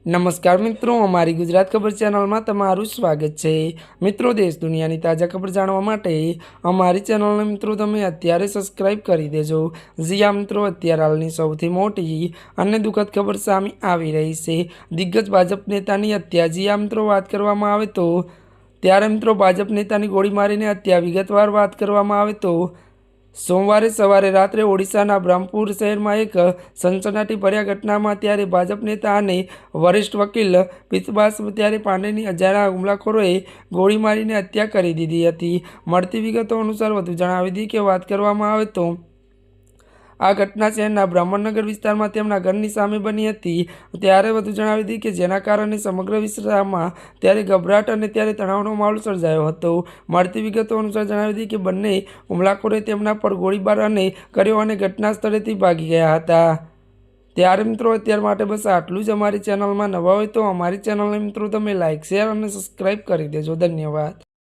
नमस्कार मित्रों, अमारी गुजरात खबर चैनल में तमारुं स्वागत है। मित्रों, देश दुनिया की ताजा खबर जाणवा माटे अमारी चैनल ने मित्रों तमे अत्यारे सब्सक्राइब करी देजो। जी आ मित्रों, अत्यार हालनी सौथी मोटी अने दुखद खबर सामे आवी रही है। दिग्गज भाजप नेतानी हत्या। जी आ मित्रों, बात करवामां आवे तो त्यारे मित्रों भाजप नेतानी गोळी मारीने हत्या। विगतवार बात करवामां आवे तो सोमवारे सवारे रात्रे ओडिशाना ब्रह्मपुर शहर में एक सनसनाटी भर्या घटना में त्यारे भाजप नेता अने वरिष्ठ वकील पीतबास त्यारे पांडेनी अजाण्या हुमलाखोरोए गोळी मारीने हत्या करी दीधी हती। मळती विगतो अनुसार वधु जणावी दी के वात करवामां आवे तो आ घटना शहरना ब्राह्मणनगर विस्तार में तेमना घरनी सामे बनी हती। त्यारे वधु जणावी दी के जेना कारणे समग्र विस्तारमां त्यारे गभराट अने त्यारे तणावनो माहोल सर्जायो हतो। मळती विगतो अनुसार जणावी दी के बंने हुमलाखोरे तेमना पर गोळीबार कर्यो अने घटना स्थळेथी भागी गया हता। त्यारे मित्रों, अत्यार माटे बस आटलुं ज। अमारी चेनल में नवा होय तो अमारी चेनल ने मित्रों तमे लाइक, शेर और सब्सक्राइब करी देजो। धन्यवाद।